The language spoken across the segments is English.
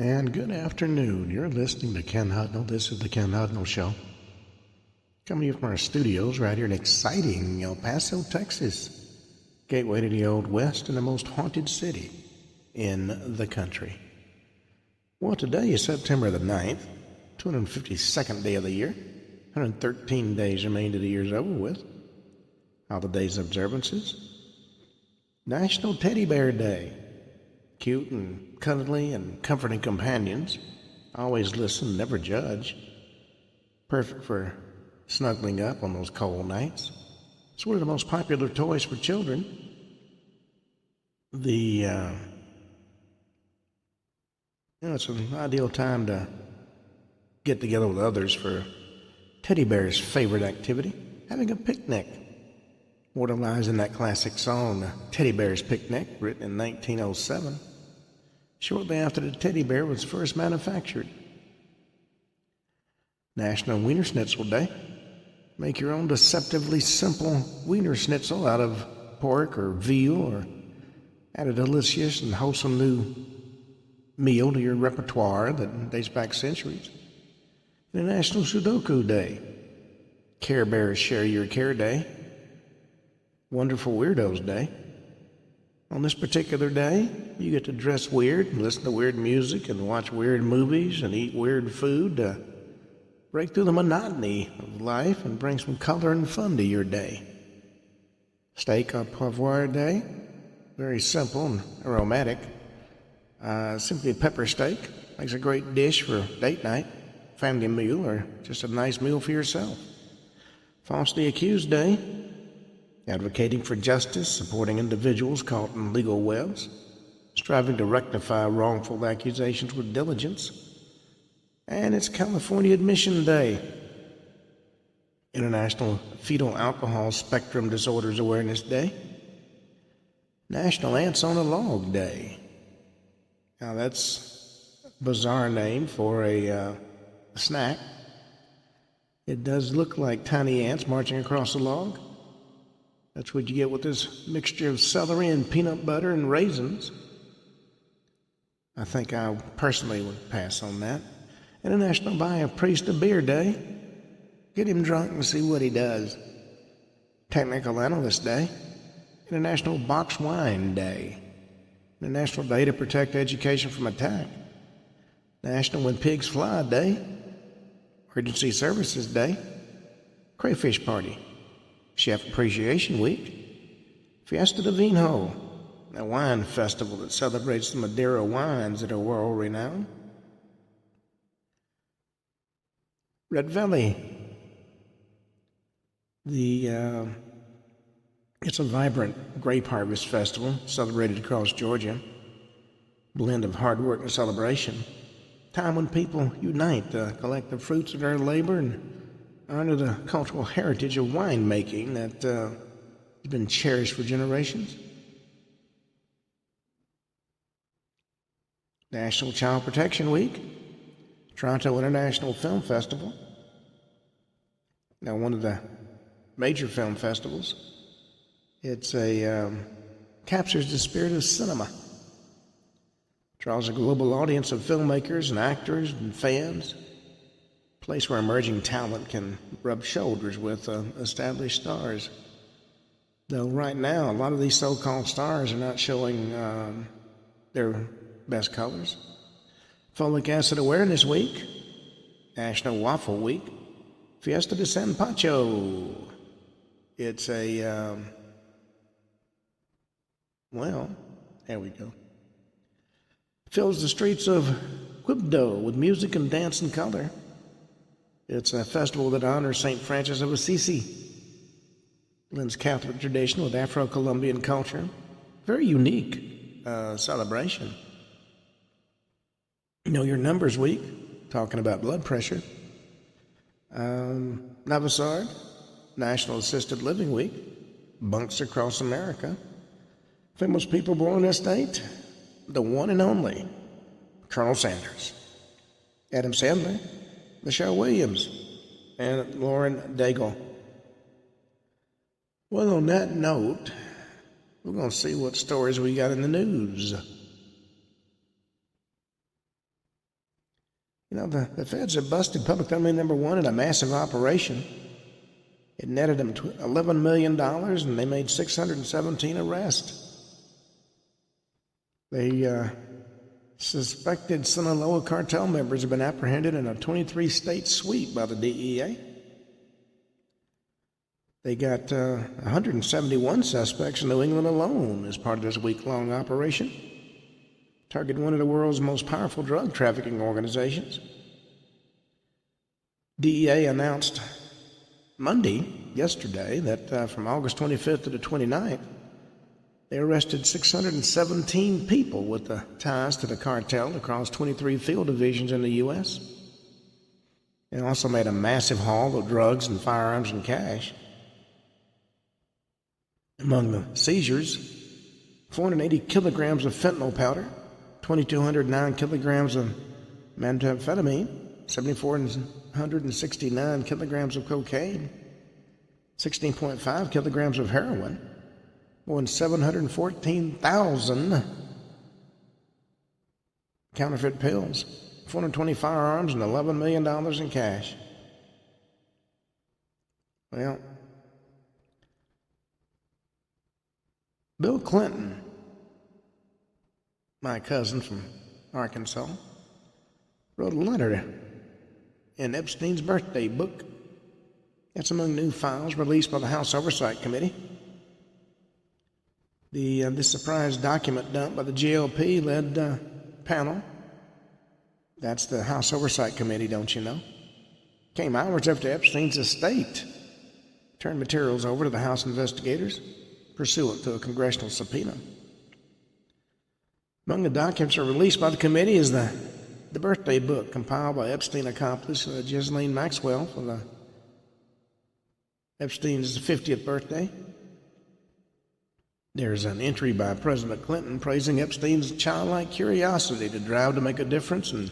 And good afternoon. You're listening to Ken Hudnall. This is the Ken Hudnall Show. Coming to you from our studios right here in exciting El Paso, Texas. Gateway to the Old West and the most haunted city in the country. Well, today is September the 9th, 252nd day of the year. 113 days remain to the year's over with. How the day's observances. National Teddy Bear Day. Cute and cuddly and comforting companions. Always listen, never judge. Perfect for snuggling up on those cold nights. It's one of the most popular toys for children. It's an ideal time to get together with others for Teddy Bear's favorite activity, having a picnic. Immortalized in that classic song, Teddy Bear's Picnic, written in 1907. Shortly after the teddy bear was first manufactured. National Wiener Schnitzel Day. Make your own deceptively simple Wiener Schnitzel out of pork or veal, or add a delicious and wholesome new meal to your repertoire that dates back centuries. The National Sudoku Day. Care Bears Share Your Care Day. Wonderful Weirdos Day. On this particular day, you get to dress weird and listen to weird music and watch weird movies and eat weird food to break through the monotony of life and bring some color and fun to your day. Steak au poivre Day, very simple and aromatic. Simply pepper steak makes a great dish for date night, family meal, or just a nice meal for yourself. Falsely Accused Day. Advocating for justice, supporting individuals caught in legal webs, striving to rectify wrongful accusations with diligence. And it's California Admission Day. International Fetal Alcohol Spectrum Disorders Awareness Day. National Ants on a Log Day. Now that's a bizarre name for a snack. It does look like tiny ants marching across a log. That's what you get with this mixture of celery and peanut butter and raisins. I think I personally would pass on that. International Buy a Priest a Beer Day. Get him drunk and see what he does. Technical Analyst Day. International Box Wine Day. International Day to Protect Education from Attack. National When Pigs Fly Day. Emergency Services Day. Crayfish Party. Chef Appreciation Week. Fiesta de Vino, a wine festival that celebrates the Madeira wines that are world-renowned. Red Valley. It's a vibrant grape harvest festival celebrated across Georgia. Blend of hard work and celebration. Time when people unite to collect the fruits of their labor and honor the cultural heritage of winemaking that has been cherished for generations. National Child Protection Week. Toronto International Film Festival. Now, one of the major film festivals. It's captures the spirit of cinema. Draws a global audience of filmmakers and actors and fans. Place where emerging talent can rub shoulders with established stars. Though right now, a lot of these so-called stars are not showing their best colors. Folic Acid Awareness Week. National Waffle Week. Fiesta de San Pacho. It's there we go. Fills the streets of Quibdó with music and dance and color. It's a festival that honors St. Francis of Assisi. Blends Catholic tradition with Afro-Colombian culture. Very unique celebration. Know Your Numbers Week, talking about blood pressure. Navasard, National Assisted Living Week. Bunks Across America. Famous people born this date, the one and only Colonel Sanders. Adam Sandler. Michelle Williams, and Lauren Daigle. Well, on that note, we're going to see what stories we got in the news. The feds have busted public enemy number one in a massive operation. It netted them $11 million, and they made 617 arrests. They suspected Sinaloa cartel members have been apprehended in a 23-state sweep by the DEA. They got 171 suspects in New England alone as part of this week-long operation, targeting one of the world's most powerful drug trafficking organizations. DEA announced yesterday, that from August 25th to the 29th, they arrested 617 people with ties to the cartel across 23 field divisions in the U.S. They also made a massive haul of drugs and firearms and cash. Among the seizures, 480 kilograms of fentanyl powder, 2,209 kilograms of methamphetamine, 7,469 kilograms of cocaine, 16.5 kilograms of heroin, more than 714,000 counterfeit pills, 420 firearms, and $11 million in cash. Well, Bill Clinton, my cousin from Arkansas, wrote a letter in Epstein's birthday book. It's among new files released by the House Oversight Committee. This surprise document dumped by the GOP-led panel, that's the House Oversight Committee, don't you know, came hours after Epstein's estate turned materials over to the House investigators pursuant to a congressional subpoena. Among the documents that are released by the committee is the birthday book compiled by Epstein accomplice Ghislaine Maxwell for Epstein's 50th birthday. There's an entry by President Clinton praising Epstein's childlike curiosity to drive to make a difference, and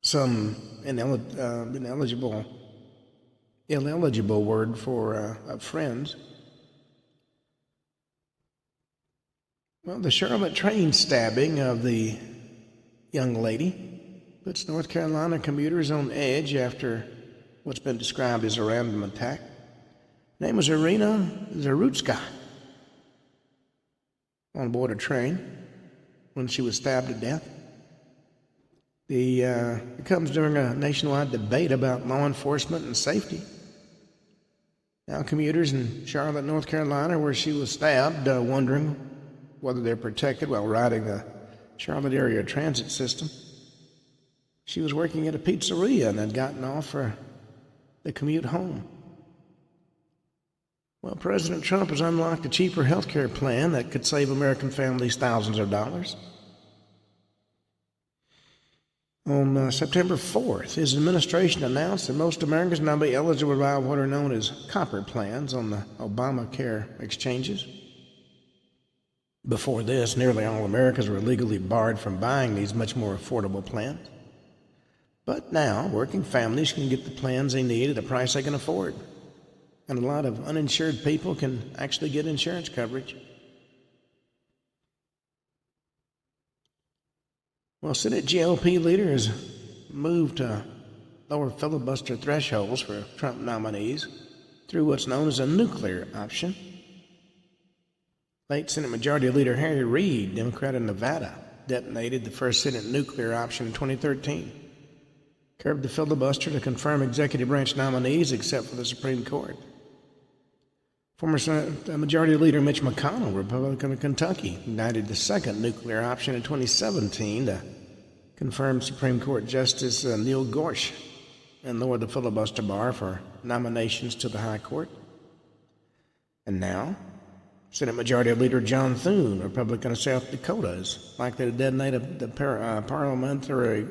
some ineligible word for friends. Well, the Charlotte train stabbing of the young lady puts North Carolina commuters on edge after what's been described as a random attack. Her name was Irina Zarutska, on board a train when she was stabbed to death. It comes during a nationwide debate about law enforcement and safety. Now commuters in Charlotte, North Carolina, where she was stabbed, wondering whether they're protected while riding the Charlotte area transit system. She was working at a pizzeria and had gotten off for the commute home. Well, President Trump has unlocked a cheaper health care plan that could save American families thousands of dollars. On September 4th, his administration announced that most Americans now be eligible by what are known as copper plans on the Obamacare exchanges. Before this, nearly all Americans were legally barred from buying these much more affordable plans. But now, working families can get the plans they need at a price they can afford. And a lot of uninsured people can actually get insurance coverage. Well, Senate GOP leaders moved to lower filibuster thresholds for Trump nominees through what's known as a nuclear option. Late Senate Majority Leader Harry Reid, Democrat of Nevada, detonated the first Senate nuclear option in 2013, curbed the filibuster to confirm executive branch nominees except for the Supreme Court. Former Senate Majority Leader Mitch McConnell, Republican of Kentucky, ignited the second nuclear option in 2017 to confirm Supreme Court Justice Neil Gorsuch and lower the filibuster bar for nominations to the High Court. And now, Senate Majority Leader John Thune, Republican of South Dakota, is likely to detonate the parliamentary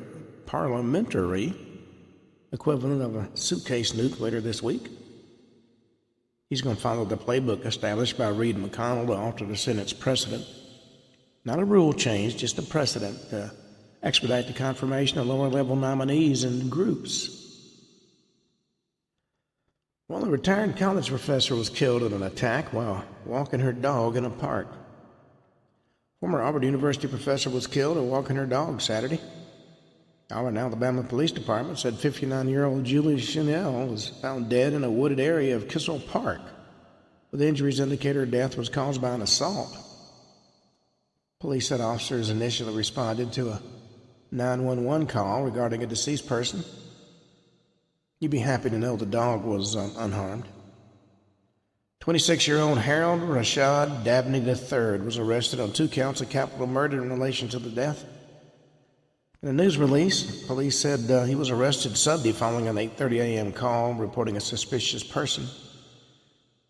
equivalent of a suitcase nuke later this week. He's going to follow the playbook established by Reid and McConnell to alter the Senate's precedent. Not a rule change, just a precedent to expedite the confirmation of lower-level nominees and groups. Well, a retired college professor was killed in an attack while walking her dog in a park. Former Auburn University professor was killed while walking her dog Saturday. Auburn, Alabama Police Department said 59-year-old Julie Chanel was found dead in a wooded area of Kissel Park, with injuries indicating her death was caused by an assault. Police said officers initially responded to a 911 call regarding a deceased person. You'd be happy to know the dog was unharmed. 26-year-old Harold Rashad Dabney III was arrested on 2 counts of capital murder in relation to the death. In a news release, police said he was arrested Sunday following an 8:30 a.m. call reporting a suspicious person.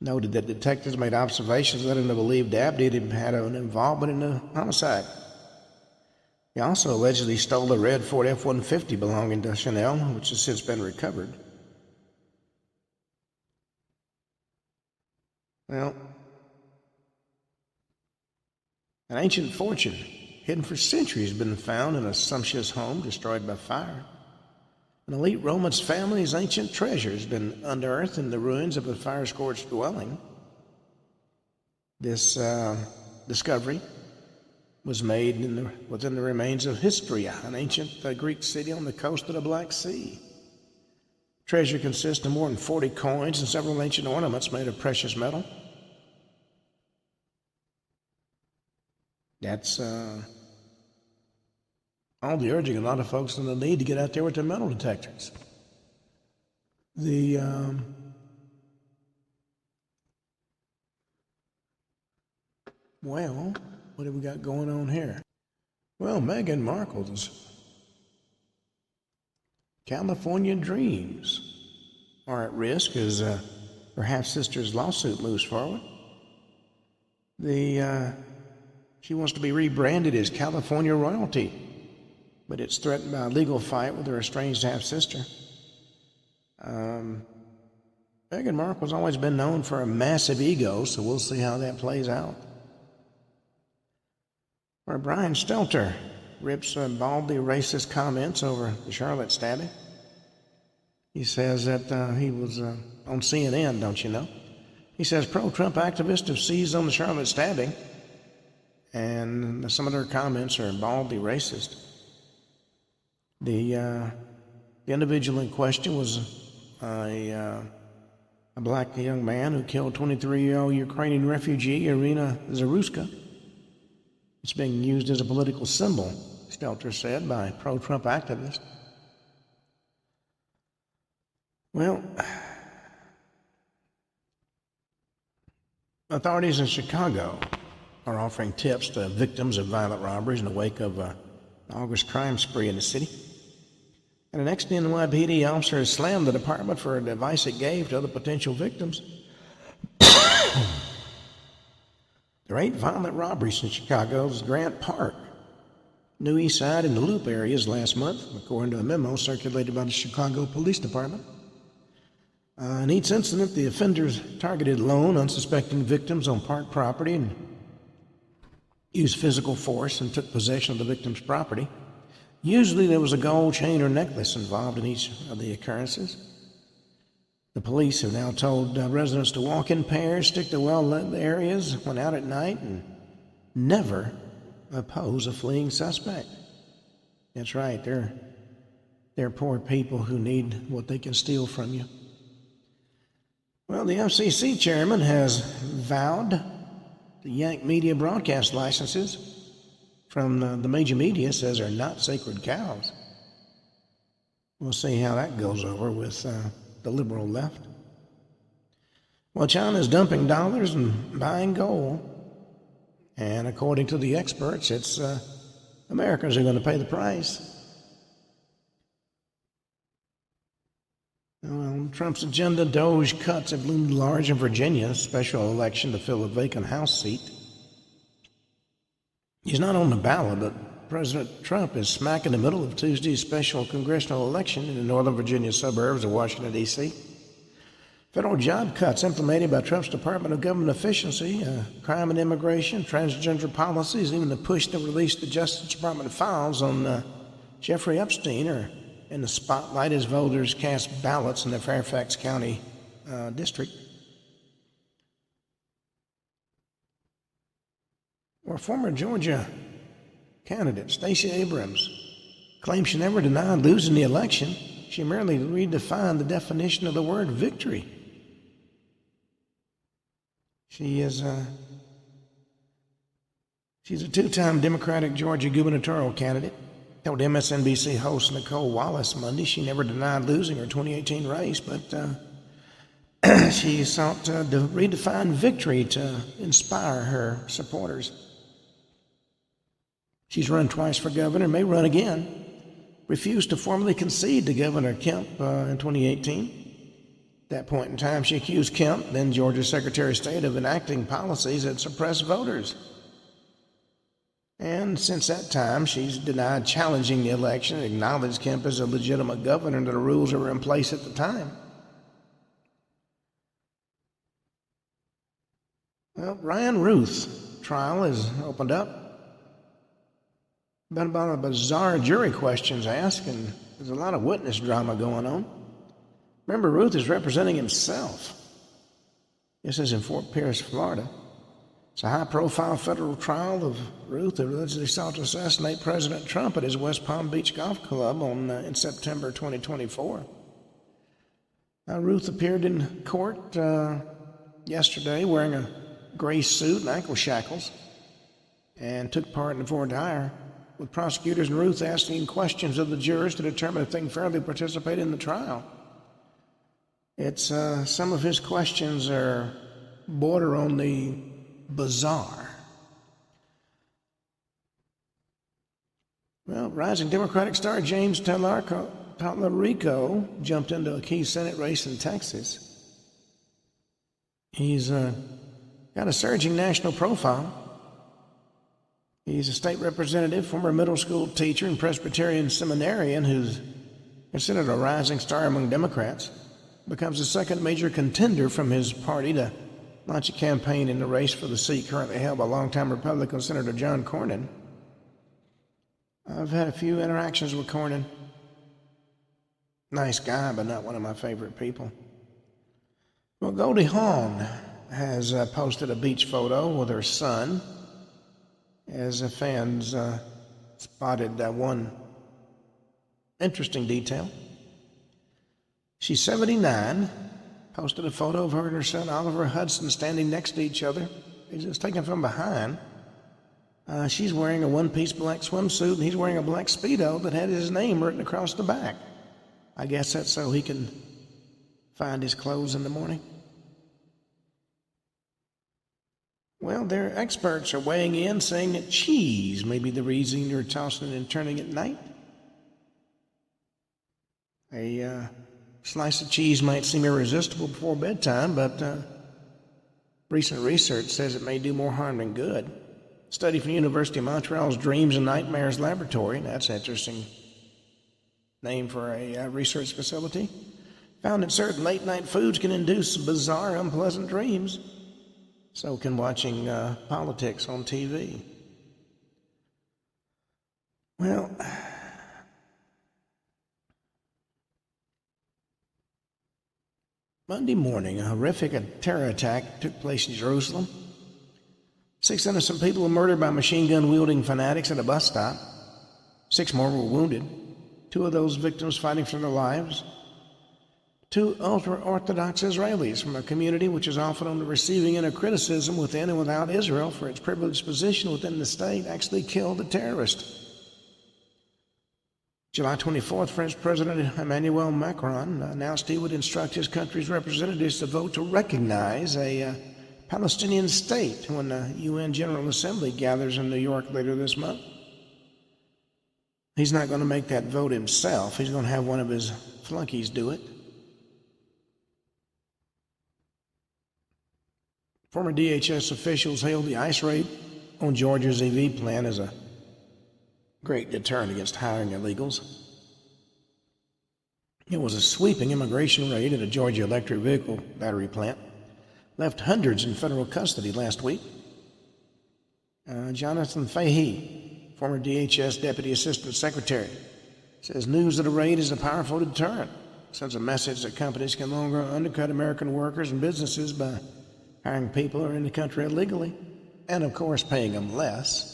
Noted that detectives made observations leading to believe Dabney had an involvement in the homicide. He also allegedly stole a red Ford F-150 belonging to Chanel, which has since been recovered. Well, an ancient fortune hidden for centuries has been found in a sumptuous home destroyed by fire. An elite Roman's family's ancient treasure has been unearthed in the ruins of a fire-scorched dwelling. This discovery was made within the remains of Histria, an ancient Greek city on the coast of the Black Sea. Treasure consists of more than 40 coins and several ancient ornaments made of precious metal. That's all the urging a lot of folks in the need to get out there with their metal detectors. Well, what have we got going on here? Well, Meghan Markle's California dreams are at risk as her half-sister's lawsuit moves forward. She wants to be rebranded as California royalty, but it's threatened by a legal fight with her estranged half-sister. Meghan Markle's always been known for a massive ego, so we'll see how that plays out. Where Brian Stelter rips baldly racist comments over the Charlotte stabbing. He says that he was on CNN, don't you know? He says pro-Trump activists have seized on the Charlotte stabbing, and some of their comments are baldly racist. The individual in question was a black young man who killed 23-year-old Ukrainian refugee Irina Zaruska. It's being used as a political symbol, Stelter said, by pro-Trump activists. Well, authorities in Chicago are offering tips to victims of violent robberies in the wake of an August crime spree in the city. And an ex-NYPD officer has slammed the department for advice it gave to other potential victims. There are 8 violent robberies in Chicago's Grant Park, New East Side, and the Loop areas last month, according to a memo circulated by the Chicago Police Department. In each incident, the offenders targeted lone, unsuspecting victims on park property and used physical force and took possession of the victim's property. Usually there was a gold chain or necklace involved in each of the occurrences. The police have now told residents to walk in pairs, stick to well-lit areas when out at night, and never oppose a fleeing suspect. That's right, they're poor people who need what they can steal from you. Well, the FCC chairman has vowed to yank media broadcast licenses from the major media, says are not sacred cows. We'll see how that goes over with the liberal left. Well, China's dumping dollars and buying gold. And according to the experts, it's Americans who are going to pay the price. Well, Trump's agenda, Doge cuts have loomed large in Virginia, special election to fill a vacant House seat. He's not on the ballot, but President Trump is smack in the middle of Tuesday's special congressional election in the Northern Virginia suburbs of Washington, D.C. Federal job cuts implemented by Trump's Department of Government Efficiency, crime and immigration, transgender policies, even the push to release the Justice Department files on Jeffrey Epstein are in the spotlight as voters cast ballots in the Fairfax County district. Or former Georgia candidate Stacey Abrams claims she never denied losing the election. She merely redefined the definition of the word victory. She's a two-time Democratic Georgia gubernatorial candidate. Told MSNBC host Nicole Wallace Monday she never denied losing her 2018 race, but she sought to redefine victory to inspire her supporters. She's run twice for governor, may run again. Refused to formally concede to Governor Kemp in 2018. At that point in time, she accused Kemp, then Georgia's Secretary of State, of enacting policies that suppress voters. And since that time, she's denied challenging the election and acknowledged Kemp as a legitimate governor under the rules that were in place at the time. Well, Ryan Ruth's trial has opened up. Been about a bizarre jury questions asked, and there's a lot of witness drama going on. Remember, Ruth is representing himself. This is in Fort Pierce, Florida. It's a high-profile federal trial of Ruth, who allegedly sought to assassinate President Trump at his West Palm Beach golf club in September 2024. Ruth appeared in court yesterday wearing a gray suit and ankle shackles and took part in the voir dire, with prosecutors and Ruth asking questions of the jurors to determine if they can fairly participate in the trial. It's some of his questions are border on the bizarre. Well, rising Democratic star James Tallarico jumped into a key Senate race in Texas. He's got a surging national profile. He's a state representative, former middle school teacher, and Presbyterian seminarian who's considered a rising star among Democrats. Becomes the second major contender from his party to launch a campaign in the race for the seat currently held by longtime Republican Senator John Cornyn. I've had a few interactions with Cornyn. Nice guy, but not one of my favorite people. Well, Goldie Hawn has posted a beach photo with her son, as the fans spotted one interesting detail. She's 79, posted a photo of her and her son Oliver Hudson standing next to each other. It's taken from behind. She's wearing a one-piece black swimsuit, and he's wearing a black Speedo that had his name written across the back. I guess that's so he can find his clothes in the morning. Well, their experts are weighing in, saying that cheese may be the reason you're tossing and turning at night. A slice of cheese might seem irresistible before bedtime, but recent research says it may do more harm than good. A study from the University of Montreal's Dreams and Nightmares Laboratory, that's an interesting name for a research facility, found that certain late-night foods can induce bizarre, unpleasant dreams. So can watching politics on TV. Well, Monday morning, a horrific terror attack took place in Jerusalem. 6 innocent people were murdered by machine gun-wielding fanatics at a bus stop. 6 more were wounded. 2 of those victims fighting for their lives. 2 ultra-Orthodox Israelis from a community which is often on the receiving end of criticism within and without Israel for its privileged position within the state actually killed the terrorist. July 24th, French President Emmanuel Macron announced he would instruct his country's representatives to vote to recognize a Palestinian state when the UN General Assembly gathers in New York later this month. He's not going to make that vote himself. He's going to have one of his flunkies do it. Former DHS officials hailed the ICE raid on Georgia's EV plant as a great deterrent against hiring illegals. It was a sweeping immigration raid at a Georgia electric vehicle battery plant. Left hundreds in federal custody last week. Jonathan Fahey, former DHS Deputy Assistant Secretary, says news of the raid is a powerful deterrent. Sends a message that companies can no longer undercut American workers and businesses by hiring people who are in the country illegally. and of course paying them less.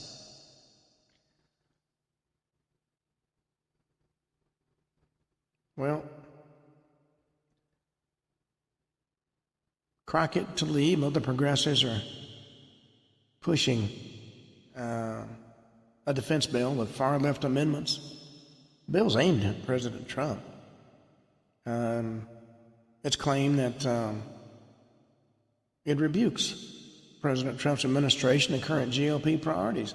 Well, Crockett, Tlaib, other progressives are pushing a defense bill with far-left amendments. Bill's aimed at President Trump. It's claimed that it rebukes President Trump's administration and current GOP priorities.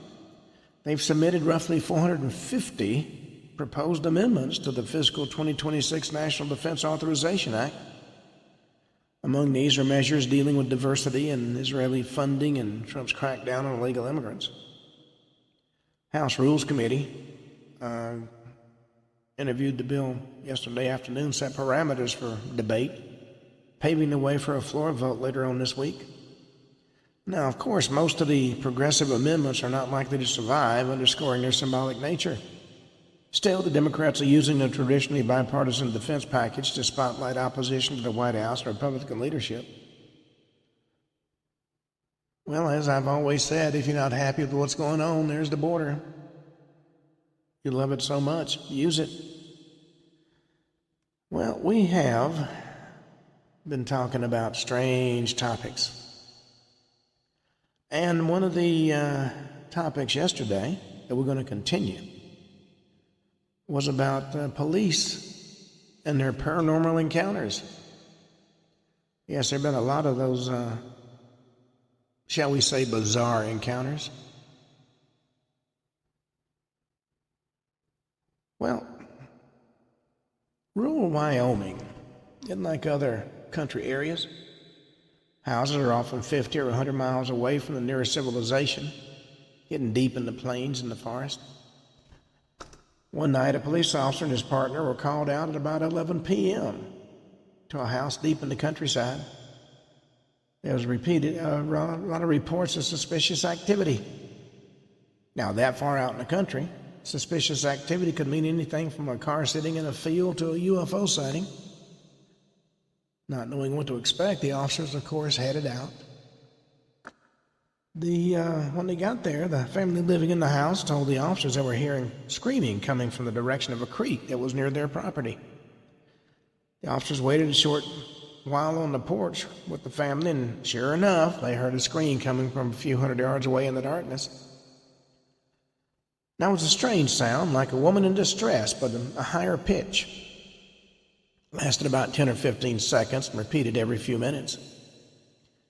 They've submitted roughly 450 proposed amendments to the fiscal 2026 National Defense Authorization Act. Among these are measures dealing with diversity and Israeli funding and Trump's crackdown on illegal immigrants. House Rules Committee interviewed the bill yesterday afternoon, set parameters for debate, paving the way for a floor vote later on this week. Now, of course, most of the progressive amendments are not likely to survive, underscoring their symbolic nature. Still, the Democrats are using the traditionally bipartisan defense package to spotlight opposition to the White House and Republican leadership. Well, as I've always said, if you're not happy with what's going on, there's the border. You love it so much, use it. Well, we have been talking about strange topics. And one of the topics yesterday that we're going to continue was about police and their paranormal encounters. Yes, there have been a lot of those, shall we say, bizarre encounters. Well, rural Wyoming isn't like other country areas. Houses are often 50 or 100 miles away from the nearest civilization, hidden deep in the plains and the forest. One night, a police officer and his partner were called out at about 11 p.m. to a house deep in the countryside. There was a lot of reports of suspicious activity. Now, that far out in the country, suspicious activity could mean anything from a car sitting in a field to a UFO sighting. Not knowing what to expect, the officers, of course, headed out. When they got there, the family living in the house told the officers they were hearing screaming coming from the direction of a creek that was near their property. The officers waited a short while on the porch with the family, and sure enough, they heard a scream coming from a few hundred yards away in the darkness. Now, it was a strange sound, like a woman in distress, but a higher pitch. It lasted about 10 or 15 seconds and repeated every few minutes.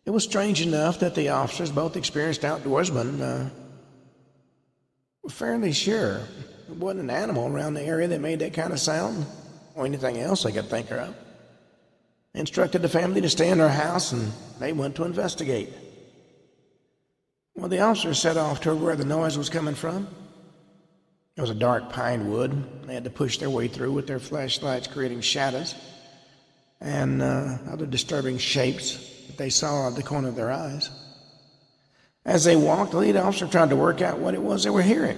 It was strange enough that the officers, both experienced outdoorsmen, were fairly sure it wasn't an animal around the area that made that kind of sound, or anything else they could think of. They instructed the family to stay in their house, and they went to investigate. Well, the officers set off toward where the noise was coming from. It was a dark pine wood. They had to push their way through with their flashlights, creating shadows and other disturbing shapes that they saw at the corner of their eyes. As they walked, the lead officer tried to work out what it was they were hearing.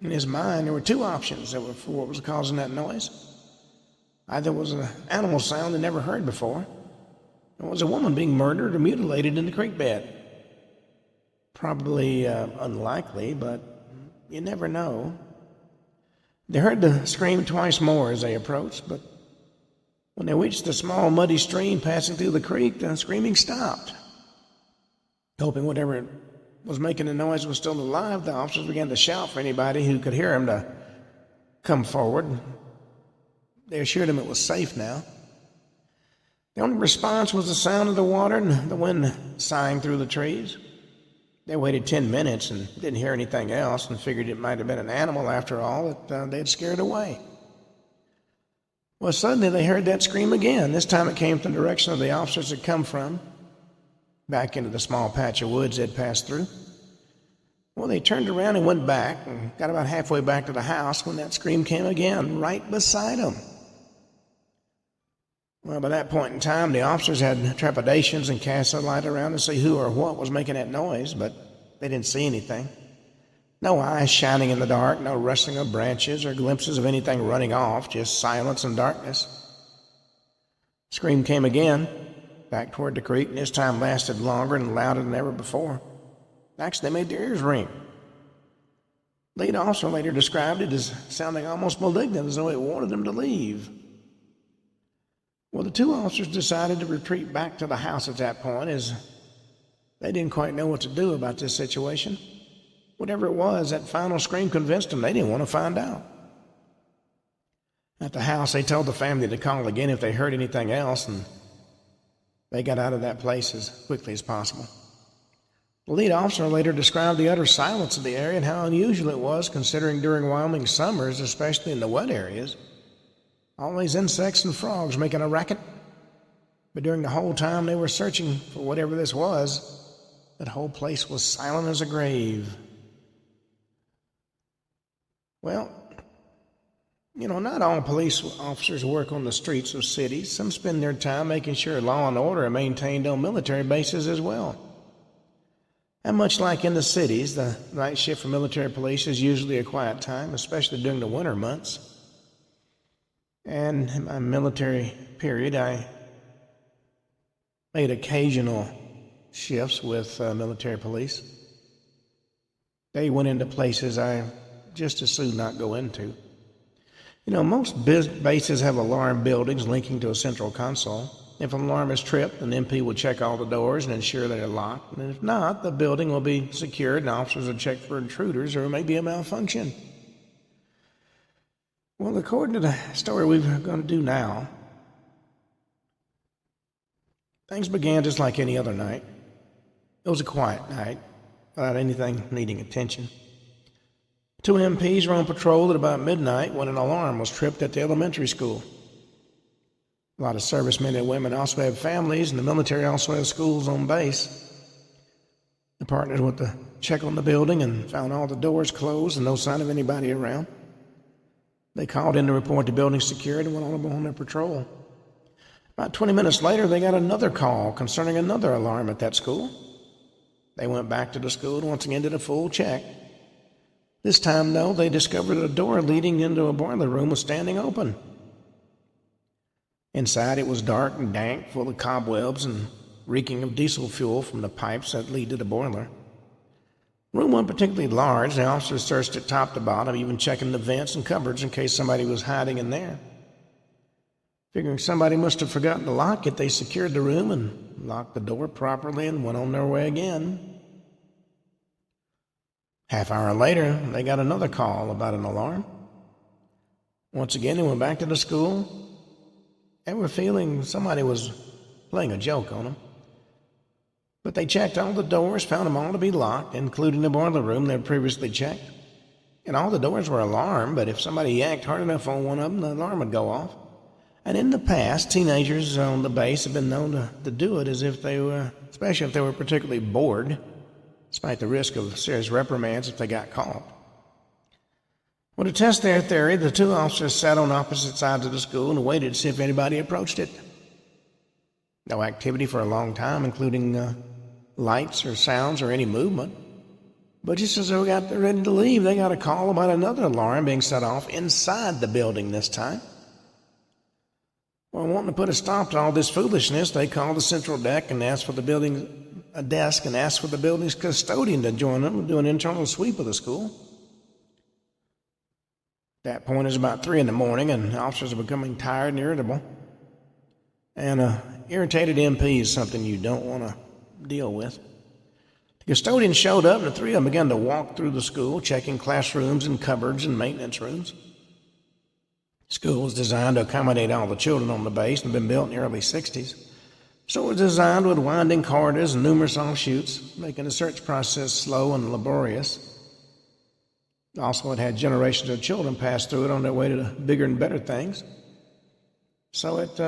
In his mind, there were two options for what was causing that noise. Either it was an animal sound they never heard before, or it was a woman being murdered or mutilated in the creek bed. Probably unlikely, but you never know. They heard the scream twice more as they approached, but when they reached the small muddy stream passing through the creek, the screaming stopped. Hoping whatever was making the noise was still alive, the officers began to shout for anybody who could hear them to come forward. They assured them it was safe now. The only response was the sound of the water and the wind sighing through the trees. They waited 10 minutes and didn't hear anything else and figured it might have been an animal after all that they'd scared away. Well, suddenly they heard that scream again. This time it came from the direction of the officers had come from, back into the small patch of woods they'd passed through. Well, they turned around and went back and got about halfway back to the house when that scream came again, right beside them. Well, by that point in time, the officers had trepidations and cast a light around to see who or what was making that noise, but they didn't see anything. No eyes shining in the dark, no rustling of branches or glimpses of anything running off, just silence and darkness. The scream came again, back toward the creek, and this time lasted longer and louder than ever before. Actually, they made their ears ring. Lead officer later described it as sounding almost malignant, as though it wanted them to leave. Well, the two officers decided to retreat back to the house at that point, as they didn't quite know what to do about this situation. Whatever it was, that final scream convinced them they didn't want to find out. At the house, they told the family to call again if they heard anything else, and they got out of that place as quickly as possible. The lead officer later described the utter silence of the area and how unusual it was, considering during Wyoming summers, especially in the wet areas, always insects and frogs making a racket. But during the whole time they were searching for whatever this was, that whole place was silent as a grave. Well, not all police officers work on the streets of cities. Some spend their time making sure law and order are maintained on military bases as well. And much like in the cities, the night shift for military police is usually a quiet time, especially during the winter months. And in my military period, I made occasional shifts with military police. They went into places I just as soon not go into. Most bases have alarm buildings linking to a central console. If an alarm is tripped, an MP will check all the doors and ensure that they're locked. And if not, the building will be secured and officers will check for intruders or maybe a malfunction. Well, according to the story we're going to do now, things began just like any other night. It was a quiet night, without anything needing attention. Two MPs were on patrol at about midnight when an alarm was tripped at the elementary school. A lot of servicemen and women also have families, and the military also has schools on base. They partnered with the check on the building and found all the doors closed and no sign of anybody around. They called in to report the building secured and went on their patrol. About 20 minutes later, they got another call concerning another alarm at that school. They went back to the school and once again did a full check. This time, though, they discovered a door leading into a boiler room was standing open. Inside, it was dark and dank, full of cobwebs and reeking of diesel fuel from the pipes that lead to the boiler. The room wasn't particularly large. The officers searched it top to bottom, even checking the vents and cupboards in case somebody was hiding in there. Figuring somebody must have forgotten to lock it, they secured the room and locked the door properly and went on their way again. Half-hour later, they got another call about an alarm. Once again, they went back to the school. They were feeling somebody was playing a joke on them. But they checked all the doors, found them all to be locked, including the boiler room they had previously checked. And all the doors were alarmed, but if somebody yanked hard enough on one of them, the alarm would go off. And in the past, teenagers on the base have been known to do it especially if they were particularly bored, despite the risk of serious reprimands if they got caught. Well, to test their theory, the two officers sat on opposite sides of the school and waited to see if anybody approached it. No activity for a long time, including lights or sounds or any movement. But just as they got ready to leave, they got a call about another alarm being set off inside the building this time. Well, wanting to put a stop to all this foolishness, they called the central desk and asked for the building's custodian to join them and do an internal sweep of the school. At that point, it's about 3 a.m, and officers are becoming tired and irritable. And irritated MP is something you don't want to deal with. The custodian showed up, and the three of them began to walk through the school, checking classrooms and cupboards and maintenance rooms. The school was designed to accommodate all the children on the base and had been built in the early 60s. So it was designed with winding corridors and numerous offshoots, making the search process slow and laborious. Also, it had generations of children pass through it on their way to the bigger and better things. So it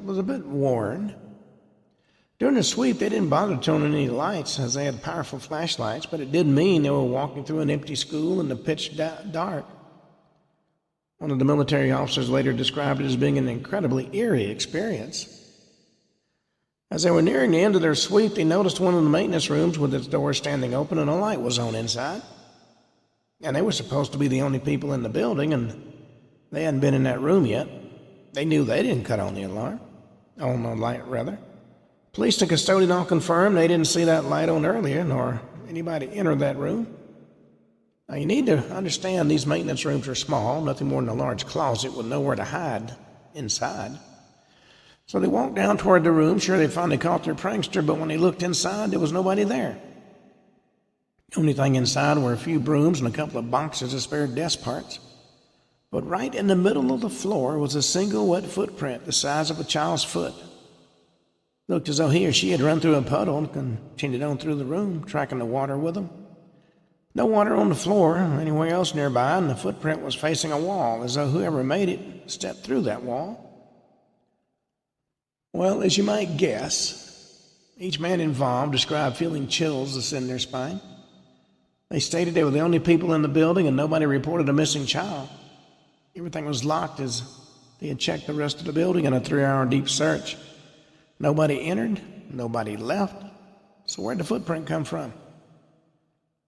was a bit worn. During the sweep, they didn't bother to turn on any lights, as they had powerful flashlights, but it did mean they were walking through an empty school in the pitch dark. One of the military officers later described it as being an incredibly eerie experience. As they were nearing the end of their sweep, they noticed one of the maintenance rooms with its door standing open and a light was on inside. And they were supposed to be the only people in the building, and they hadn't been in that room yet. They knew they didn't cut on the light. Police and custodian all confirmed they didn't see that light on earlier, nor anybody enter that room. Now, you need to understand these maintenance rooms are small, nothing more than a large closet with nowhere to hide inside. So they walked down toward the room, sure they finally caught their prankster, but when they looked inside, there was nobody there. The only thing inside were a few brooms and a couple of boxes of spare desk parts. But right in the middle of the floor was a single wet footprint the size of a child's foot. Looked as though he or she had run through a puddle and continued on through the room, tracking the water with them. No water on the floor or anywhere else nearby, and the footprint was facing a wall, as though whoever made it stepped through that wall. Well, as you might guess, each man involved described feeling chills ascend their spine. They stated they were the only people in the building and nobody reported a missing child. Everything was locked as they had checked the rest of the building in a 3-hour deep search. Nobody entered, nobody left, so where'd the footprint come from?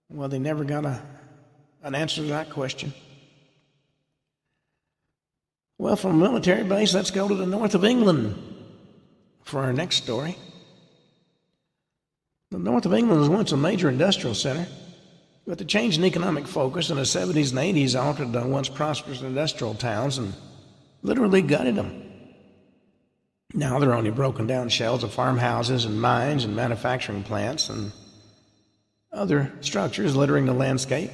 Well, they never got an answer to that question. Well, from a military base, let's go to the north of England for our next story. The north of England was once a major industrial center, but the change in economic focus in the 70s and 80s altered the once prosperous industrial towns and literally gutted them. Now they're only broken down shells of farmhouses and mines and manufacturing plants and other structures littering the landscape,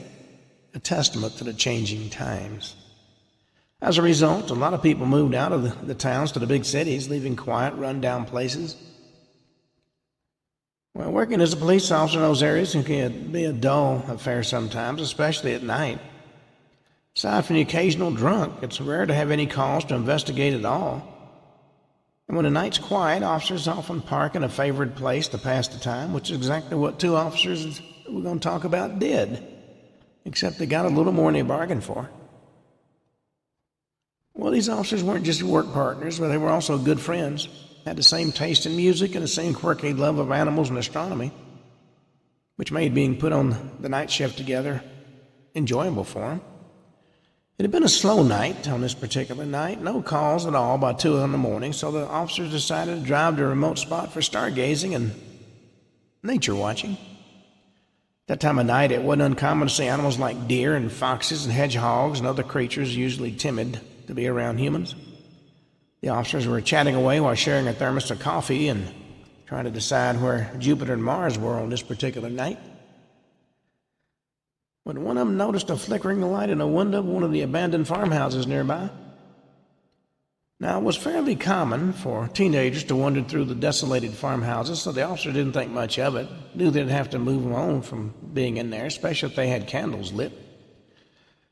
a testament to the changing times. As a result, a lot of people moved out of the towns to the big cities, leaving quiet, run-down places. Well, working as a police officer in those areas can be a dull affair sometimes, especially at night. Aside from the occasional drunk, it's rare to have any cause to investigate at all. And when the night's quiet, officers often park in a favored place to pass the time, which is exactly what two officers we're going to talk about did, except they got a little more than they bargained for. Well, these officers weren't just work partners, but they were also good friends, had the same taste in music and the same quirky love of animals and astronomy, which made being put on the night shift together enjoyable for them. It had been a slow night on this particular night, no calls at all by 2 in the morning, so the officers decided to drive to a remote spot for stargazing and nature watching. That time of night, it wasn't uncommon to see animals like deer and foxes and hedgehogs and other creatures usually timid to be around humans. The officers were chatting away while sharing a thermos of coffee and trying to decide where Jupiter and Mars were on this particular night, when one of them noticed a flickering light in a window of one of the abandoned farmhouses nearby. Now, it was fairly common for teenagers to wander through the desolated farmhouses, so the officer didn't think much of it, knew they'd have to move on from being in there, especially if they had candles lit.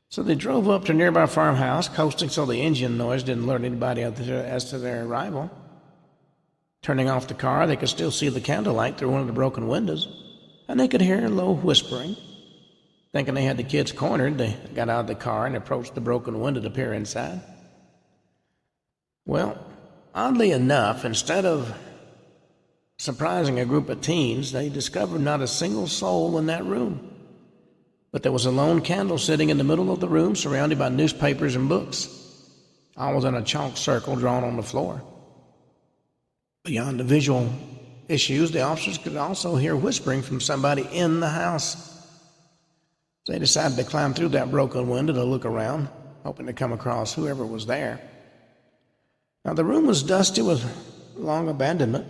So they drove up to a nearby farmhouse, coasting so the engine noise didn't alert anybody as to their arrival. Turning off the car, they could still see the candlelight through one of the broken windows, and they could hear low whispering. Thinking they had the kids cornered, they got out of the car and approached the broken window to peer inside. Well, oddly enough, instead of surprising a group of teens, they discovered not a single soul in that room. But there was a lone candle sitting in the middle of the room, surrounded by newspapers and books, all within a chalk circle drawn on the floor. Beyond the visual issues, the officers could also hear whispering from somebody in the house. They decided to climb through that broken window to look around, hoping to come across whoever was there. Now, the room was dusty with long abandonment.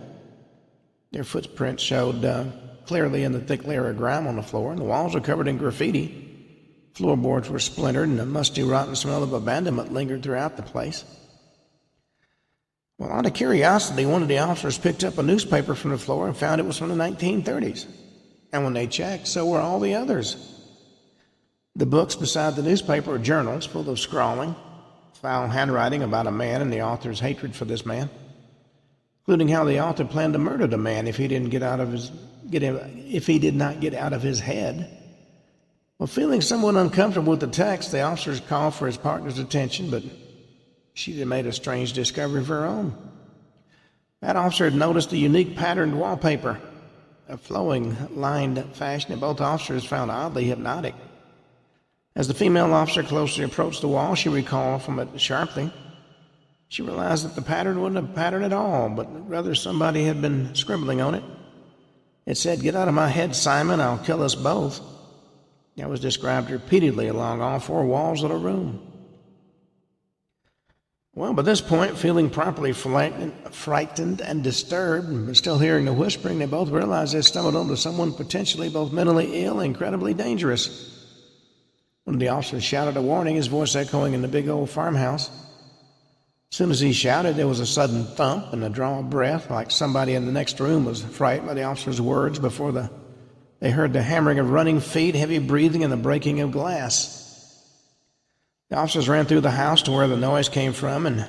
Their footprints showed clearly in the thick layer of grime on the floor, and the walls were covered in graffiti. Floorboards were splintered, and a musty, rotten smell of abandonment lingered throughout the place. Well, out of curiosity, one of the officers picked up a newspaper from the floor and found it was from the 1930s. And when they checked, so were all the others. The books beside the newspaper were journals full of scrawling, foul handwriting about a man and the author's hatred for this man, including how the author planned to murder the man if he did not get out of his head. Well, feeling somewhat uncomfortable with the text, the officers called for his partner's attention, but she had made a strange discovery of her own. That officer had noticed a unique patterned wallpaper, a flowing, lined fashion that both officers found oddly hypnotic. As the female officer closely approached the wall, she recoiled from it sharply. She realized that the pattern wasn't a pattern at all, but rather somebody had been scribbling on it. It said, "Get out of my head, Simon, I'll kill us both." That was described repeatedly along all four walls of the room. Well, by this point, feeling properly frightened and disturbed, but still hearing the whispering, they both realized they stumbled onto someone potentially both mentally ill and incredibly dangerous. One of the officers shouted a warning, his voice echoing in the big old farmhouse. As soon as he shouted, there was a sudden thump and a draw of breath, like somebody in the next room was frightened by the officer's words before they heard the hammering of running feet, heavy breathing, and the breaking of glass. The officers ran through the house to where the noise came from, and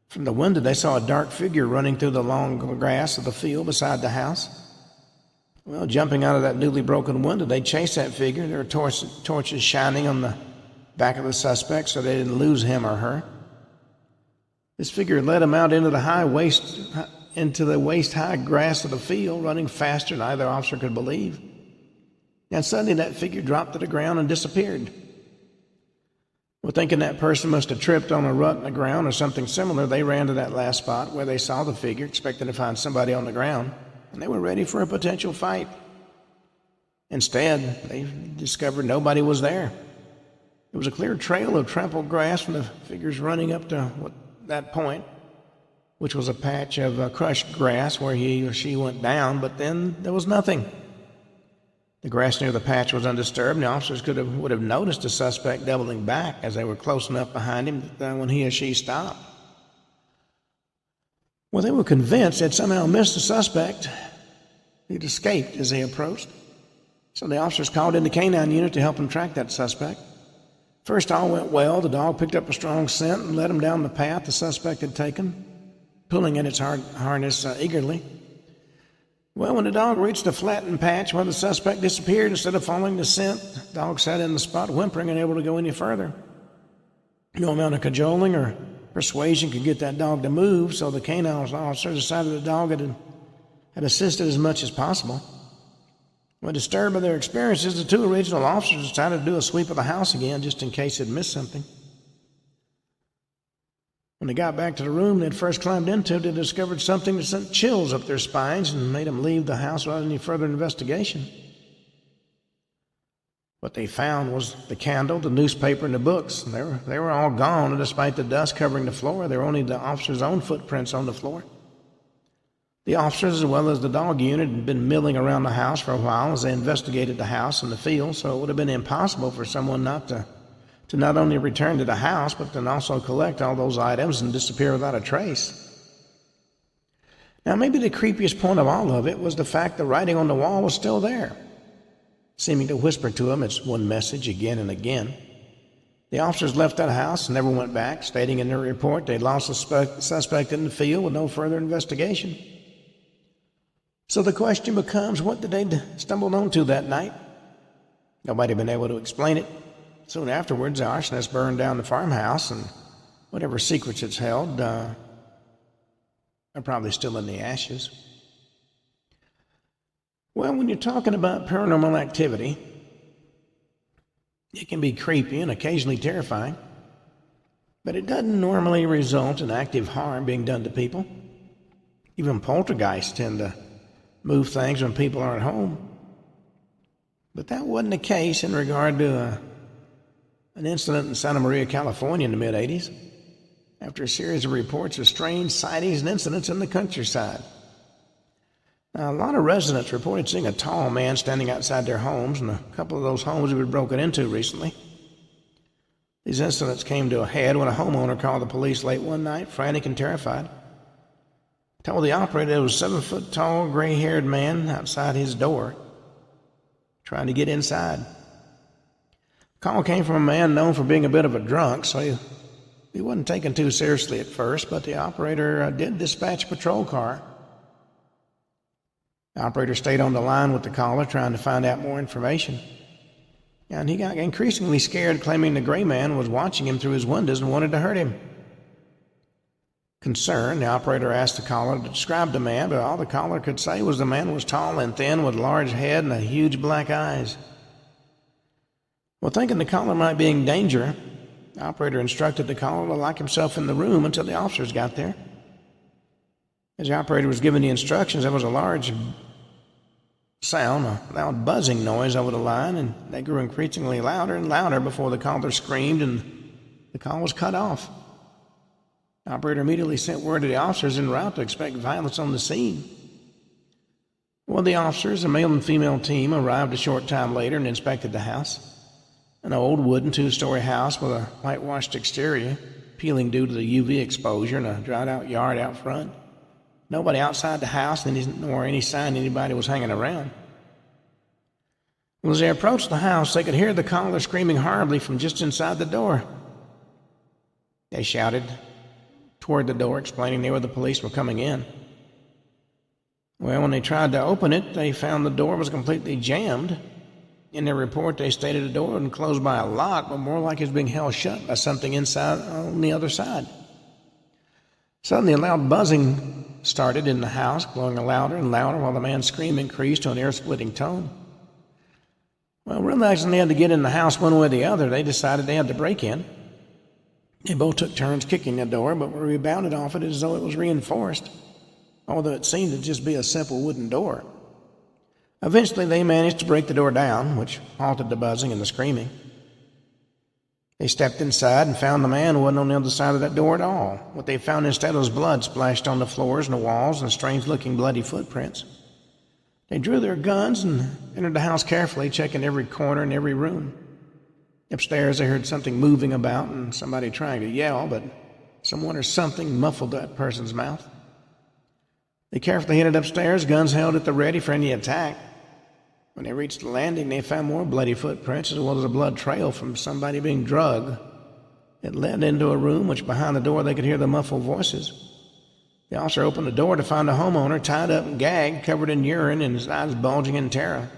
from the window they saw a dark figure running through the long grass of the field beside the house. Well, jumping out of that newly broken window, they chased that figure, their torches shining on the back of the suspect so they didn't lose him or her. This figure led him out into the waist-high grass of the field, running faster than either officer could believe. And suddenly that figure dropped to the ground and disappeared. Well, thinking that person must have tripped on a rut in the ground or something similar, they ran to that last spot where they saw the figure, expecting to find somebody on the ground, and they were ready for a potential fight. Instead, they discovered nobody was there. There was a clear trail of trampled grass from the figures running up to that point, which was a patch of crushed grass where he or she went down, but then there was nothing. The grass near the patch was undisturbed, and the officers would have noticed the suspect doubling back as they were close enough behind him when he or she stopped. Well, they were convinced they'd somehow missed the suspect. He'd escaped as they approached. So the officers called in the canine unit to help them track that suspect. First, all went well. The dog picked up a strong scent and led him down the path the suspect had taken, pulling at its harness eagerly. Well, when the dog reached the flattened patch where the suspect disappeared, instead of following the scent, the dog sat in the spot, whimpering, unable to go any further. No amount of cajoling or persuasion could get that dog to move, so the canine officer decided the dog had assisted as much as possible. When disturbed by their experiences, the two original officers decided to do a sweep of the house again, just in case they'd missed something. When they got back to the room they'd first climbed into, they discovered something that sent chills up their spines and made them leave the house without any further investigation. What they found was the candle, the newspaper, and the books. They were all gone, and despite the dust covering the floor, there were only the officers' own footprints on the floor. The officers, as well as the dog unit, had been milling around the house for a while as they investigated the house and the field, so it would have been impossible for someone to not only return to the house, but then also collect all those items and disappear without a trace. Now, maybe the creepiest point of all of it was the fact the writing on the wall was still there, seeming to whisper to him its one message again and again. The officers left that house and never went back, stating in their report they'd lost the suspect in the field with no further investigation. So the question becomes, what did they stumble onto that night? Nobody had been able to explain it. Soon afterwards, the arsonist burned down the farmhouse, and whatever secrets it's held are probably still in the ashes. Well, when you're talking about paranormal activity, it can be creepy and occasionally terrifying, but it doesn't normally result in active harm being done to people. Even poltergeists tend to move things when people aren't home. But that wasn't the case in regard to an incident in Santa Maria, California in the mid-'80s, after a series of reports of strange sightings and incidents in the countryside. Now, a lot of residents reported seeing a tall man standing outside their homes, and a couple of those homes had been broken into recently. These incidents came to a head when a homeowner called the police late one night, frantic and terrified. Told the operator there was a 7-foot-tall, gray-haired man outside his door, trying to get inside. The call came from a man known for being a bit of a drunk, so he wasn't taken too seriously at first, but the operator did dispatch a patrol car. The operator stayed on the line with the caller, trying to find out more information. And he got increasingly scared, claiming the gray man was watching him through his windows and wanted to hurt him. Concerned, the operator asked the caller to describe the man, but all the caller could say was the man was tall and thin with a large head and huge black eyes. Well, thinking the caller might be in danger, the operator instructed the caller to lock himself in the room until the officers got there. As the operator was giving the instructions, there was a large sound, a loud buzzing noise over the line, and that grew increasingly louder and louder before the caller screamed and the call was cut off. The operator immediately sent word to the officers en route to expect violence on the scene. Well, the officers, a male and female team, arrived a short time later and inspected the house. An old wooden 2-story house with a whitewashed exterior, peeling due to the UV exposure, and a dried-out yard out front. Nobody outside the house, nor any sign anybody was hanging around. As they approached the house, they could hear the caller screaming horribly from just inside the door. They shouted toward the door, explaining they were the police were coming in. Well, when they tried to open it, they found the door was completely jammed. In their report, they stated the door wasn't closed by a lock, but more like it was being held shut by something inside on the other side. Suddenly, a loud buzzing started in the house, growing louder and louder while the man's scream increased to an ear-splitting tone. Well, realizing they had to get in the house one way or the other, they decided they had to break in. They both took turns kicking the door, but were rebounded off it as though it was reinforced, although it seemed to just be a simple wooden door. Eventually, they managed to break the door down, which halted the buzzing and the screaming. They stepped inside and found the man who wasn't on the other side of that door at all. What they found instead was blood splashed on the floors and the walls and strange-looking bloody footprints. They drew their guns and entered the house carefully, checking every corner and every room. Upstairs, they heard something moving about and somebody trying to yell, but someone or something muffled that person's mouth. They carefully headed upstairs, guns held at the ready for any attack. When they reached the landing, they found more bloody footprints as well as a blood trail from somebody being drugged. It led into a room which behind the door they could hear the muffled voices. The officer opened the door to find the homeowner tied up and gagged, covered in urine, and his eyes bulging in terror.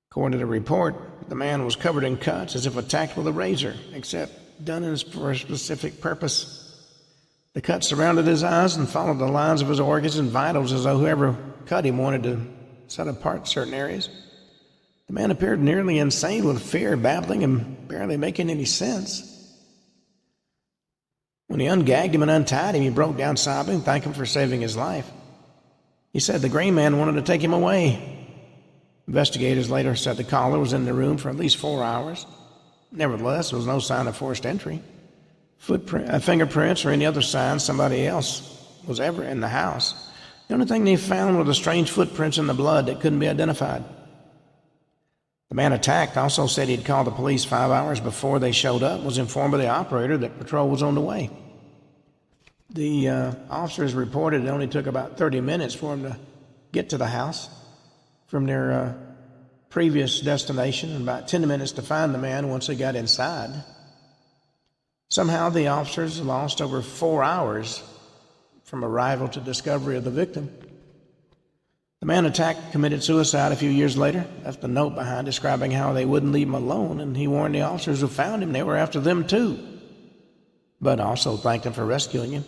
According to the report, the man was covered in cuts as if attacked with a razor, except done for a specific purpose. The cuts surrounded his eyes and followed the lines of his organs and vitals as though whoever cut him wanted to set apart certain areas. The man appeared nearly insane with fear, babbling and barely making any sense. When he ungagged him and untied him, he broke down sobbing, thanking him for saving his life. He said the gray man wanted to take him away. Investigators later said the caller was in the room for at least 4 hours. Nevertheless, there was no sign of forced entry, fingerprints, or any other sign somebody else was ever in the house. The only thing they found were the strange footprints in the blood that couldn't be identified. The man attacked also said he'd called the police 5 hours before they showed up, was informed by the operator that patrol was on the way. The officers reported it only took about 30 minutes for them to get to the house from their previous destination, and about 10 minutes to find the man once they got inside. Somehow the officers lost over 4 hours from arrival to discovery of the victim. The man attacked committed suicide a few years later, left a note behind describing how they wouldn't leave him alone, and he warned the officers who found him they were after them too, but also thanked them for rescuing him.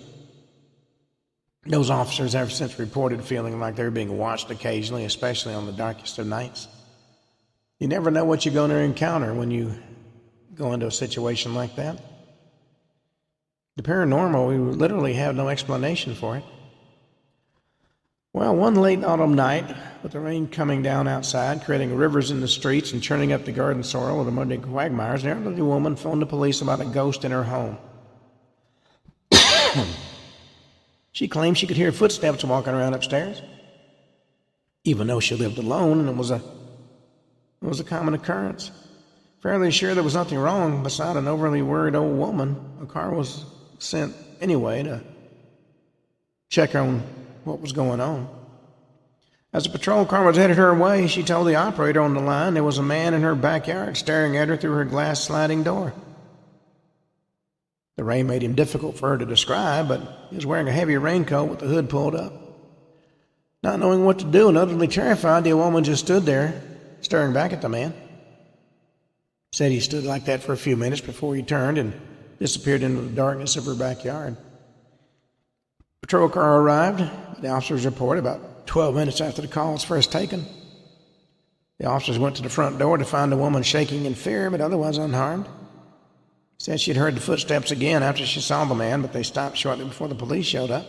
Those officers have since reported feeling like they're being watched occasionally, especially on the darkest of nights. You never know what you're going to encounter when you go into a situation like that. The paranormal, we literally have no explanation for it. Well, one late autumn night, with the rain coming down outside, creating rivers in the streets and churning up the garden soil with the muddy quagmires, an elderly woman phoned the police about a ghost in her home. She claimed she could hear footsteps walking around upstairs, even though she lived alone, and it was a common occurrence. Fairly sure there was nothing wrong beside an overly worried old woman. A car was sent anyway to check on what was going on. As the patrol car was headed her way, she told the operator on the line there was a man in her backyard staring at her through her glass sliding door. The rain made him difficult for her to describe, but he was wearing a heavy raincoat with the hood pulled up. Not knowing what to do and utterly terrified, the woman just stood there, staring back at the man. Said he stood like that for a few minutes before he turned and disappeared into the darkness of her backyard. Patrol car arrived, the officers report, about 12 minutes after the call was first taken. The officers went to the front door to find the woman shaking in fear, but otherwise unharmed. Said she'd heard the footsteps again after she saw the man, but they stopped shortly before the police showed up.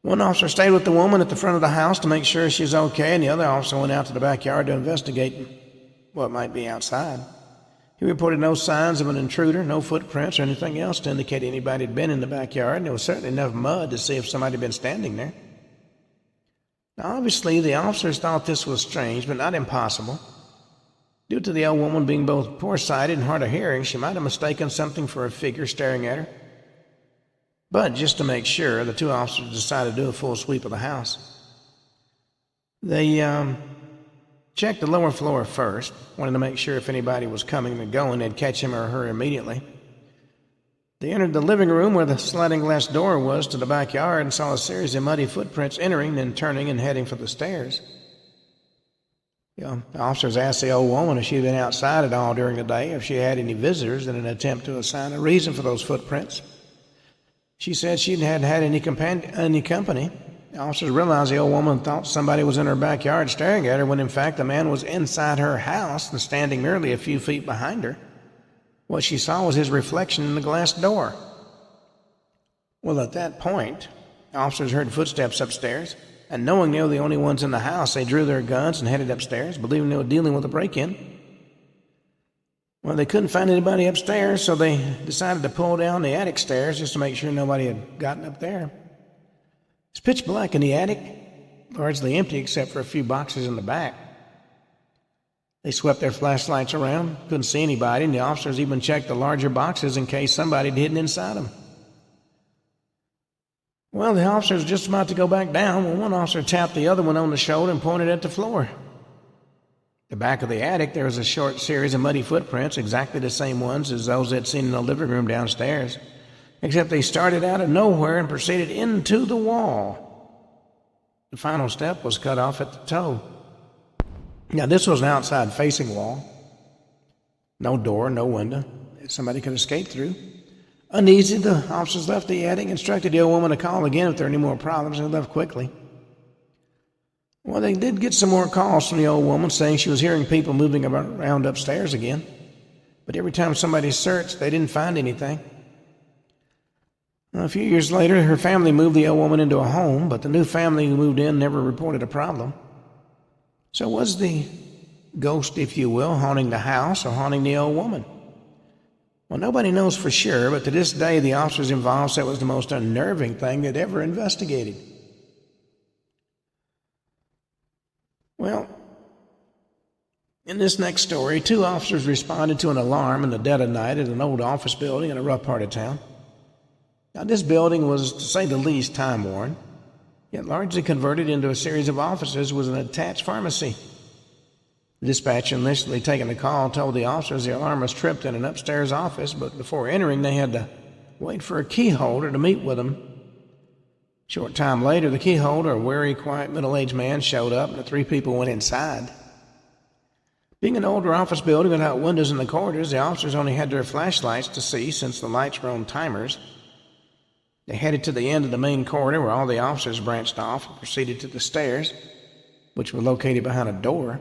One officer stayed with the woman at the front of the house to make sure she's okay, and the other officer went out to the backyard to investigate what might be outside. He reported no signs of an intruder, no footprints or anything else to indicate anybody had been in the backyard, and there was certainly enough mud to see if somebody had been standing there. Now, obviously, the officers thought this was strange, but not impossible. Due to the old woman being both poor-sighted and hard of hearing, she might have mistaken something for a figure staring at her. But just to make sure, the two officers decided to do a full sweep of the house. They checked the lower floor first, wanting to make sure if anybody was coming or going, they'd catch him or her immediately. They entered the living room where the sliding glass door was to the backyard and saw a series of muddy footprints entering, then turning and heading for the stairs. The officers asked the old woman if she had been outside at all during the day, if she had any visitors, in an attempt to assign a reason for those footprints. She said she hadn't had any company. The officers realized the old woman thought somebody was in her backyard staring at her, when in fact the man was inside her house and standing merely a few feet behind her. What she saw was his reflection in the glass door. Well, at that point, the officers heard footsteps upstairs, and knowing they were the only ones in the house, they drew their guns and headed upstairs, believing they were dealing with a break-in. Well, they couldn't find anybody upstairs, so they decided to pull down the attic stairs just to make sure nobody had gotten up there. It's pitch black in the attic, largely empty except for a few boxes in the back. They swept their flashlights around, couldn't see anybody, and the officers even checked the larger boxes in case somebody had hidden inside them. Well, the officers were just about to go back down when one officer tapped the other one on the shoulder and pointed at the floor. The back of the attic, there was a short series of muddy footprints, exactly the same ones as those they'd seen in the living room downstairs, except they started out of nowhere and proceeded into the wall. The final step was cut off at the toe. Now, this was an outside-facing wall. No door, no window that somebody could escape through. Uneasy, the officers left the attic, instructed the old woman to call again if there were any more problems, and left quickly. Well, they did get some more calls from the old woman saying she was hearing people moving around upstairs again. But every time somebody searched, they didn't find anything. A few years later, her family moved the old woman into a home, but the new family who moved in never reported a problem. So was the ghost, if you will, haunting the house or haunting the old woman? Well, nobody knows for sure, but to this day, the officers involved said it was the most unnerving thing they'd ever investigated. Well, in this next story, two officers responded to an alarm in the dead of night at an old office building in a rough part of town. Now, this building was, to say the least, time-worn, yet largely converted into a series of offices with an attached pharmacy. The dispatcher, initially taking the call, told the officers the alarm was tripped in an upstairs office, but before entering, they had to wait for a key holder to meet with them. A short time later, the key holder, a wary, quiet, middle-aged man, showed up, and the three people went inside. Being an older office building without windows in the corridors, the officers only had their flashlights to see since the lights were on timers. They headed to the end of the main corridor where all the officers branched off and proceeded to the stairs, which were located behind a door.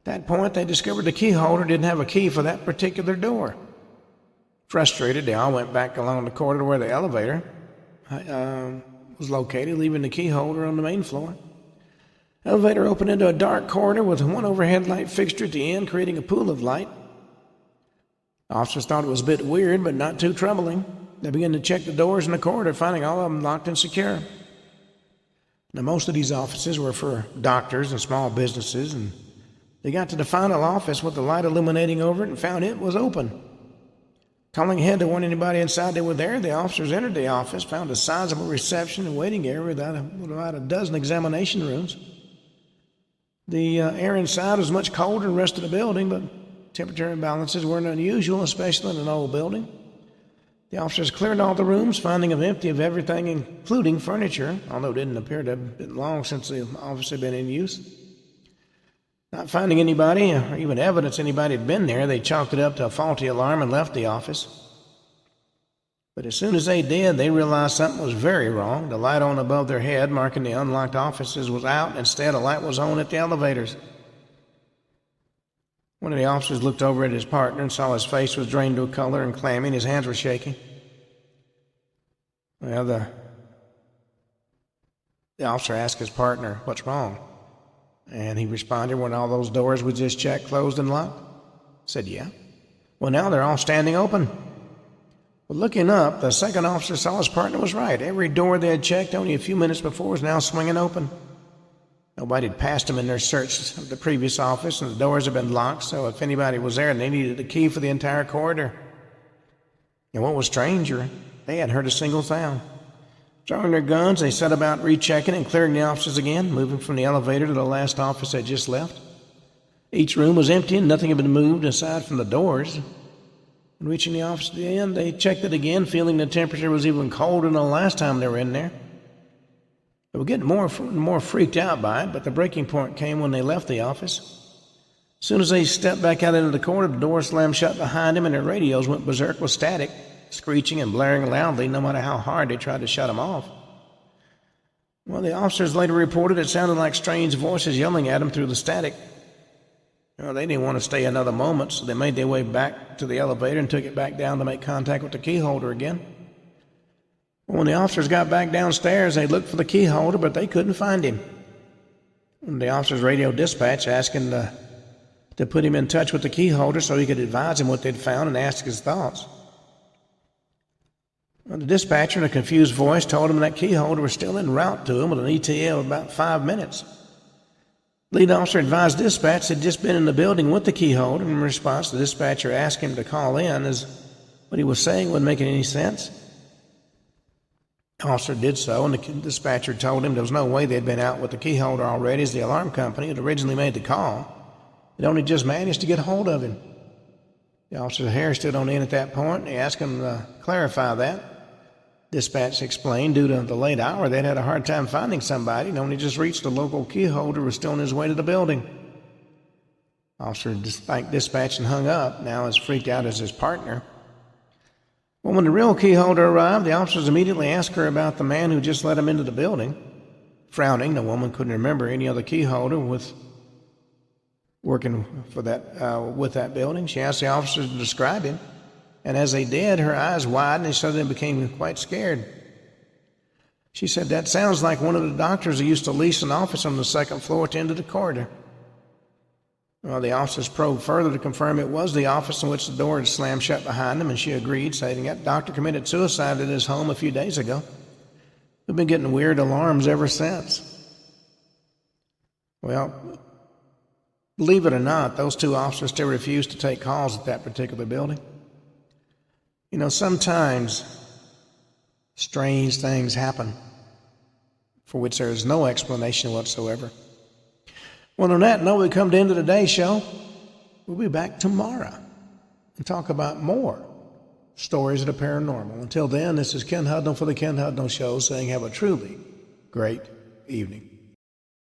At that point, they discovered the key holder didn't have a key for that particular door. Frustrated, they all went back along the corridor where the elevator was located, leaving the key holder on the main floor. The elevator opened into a dark corridor with one overhead light fixture at the end, creating a pool of light. The officers thought it was a bit weird, but not too troubling. They began to check the doors in the corridor, finding all of them locked and secure. Now, most of these offices were for doctors and small businesses, and they got to the final office with the light illuminating over it and found it was open. Calling ahead to warn anybody inside they were there, the officers entered the office, found a sizable reception and waiting area with about a dozen examination rooms. The air inside was much colder than the rest of the building, but temperature imbalances weren't unusual, especially in an old building. The officers cleared all the rooms, finding them empty of everything, including furniture, although it didn't appear to have been long since the office had been in use. Not finding anybody, or even evidence anybody had been there, they chalked it up to a faulty alarm and left the office. But as soon as they did, they realized something was very wrong. The light on above their head, marking the unlocked offices, was out, and instead a light was on at the elevators. One of the officers looked over at his partner and saw his face was drained to a color and clammy, and his hands were shaking. Well, the The officer asked his partner, "What's wrong?" And he responded, "When all those doors we just checked closed and locked?" Said, "Yeah." "Well, now they're all standing open." Well, looking up, the second officer saw his partner was right. Every door they had checked only a few minutes before was now swinging open. Nobody had passed them in their search of the previous office, and the doors had been locked, so if anybody was there, they needed a key for the entire corridor. And what was stranger, they hadn't heard a single sound. Drawing their guns, they set about rechecking and clearing the offices again, moving from the elevator to the last office they just left. Each room was empty and nothing had been moved aside from the doors. When reaching the office at the end, they checked it again, feeling the temperature was even colder than the last time they were in there. They were getting more and more freaked out by it, but the breaking point came when they left the office. As soon as they stepped back out into the corridor, the door slammed shut behind them and their radios went berserk with static, screeching and blaring loudly no matter how hard they tried to shut them off. Well, the officers later reported it sounded like strange voices yelling at them through the static. Well, they didn't want to stay another moment, so they made their way back to the elevator and took it back down to make contact with the key holder again. When the officers got back downstairs, they looked for the key holder, but they couldn't find him. The officers radioed dispatch asking to put him in touch with the key holder so he could advise him what they'd found and ask his thoughts. Well, the dispatcher, in a confused voice, told him that key holder was still en route to him with an ETA of about 5 minutes. Lead officer advised dispatch had just been in the building with the key holder. In response, the dispatcher asked him to call in, as what he was saying wasn't making any sense. The officer did so, and the dispatcher told him there was no way they'd been out with the key holder already, as the alarm company had originally made the call. They'd only just managed to get hold of him. The officer's hair stood on end at that point, and he asked him to clarify that. Dispatch explained due to the late hour they'd had a hard time finding somebody, and only just reached the local key holder was still on his way to the building. Officer thanked dispatch and hung up, now as freaked out as his partner. Well, when the real key holder arrived, the officers immediately asked her about the man who just let him into the building. Frowning, the woman couldn't remember any other key holder working for with that building. She asked the officers to describe him, and as they did, her eyes widened and suddenly became quite scared. She said, "That sounds like one of the doctors who used to lease an office on the second floor at the end of the corridor." Well, the officers probed further to confirm it was the office in which the door had slammed shut behind them, and she agreed, saying that doctor committed suicide at his home a few days ago. We've been getting weird alarms ever since. Well, believe it or not, those two officers still refused to take calls at that particular building. You know, sometimes strange things happen for which there is no explanation whatsoever. Well, on that note, we come to the end of today's show. We'll be back tomorrow and talk about more stories of the paranormal. Until then, this is Ken Hudnall for the Ken Hudnall Show saying have a truly great evening.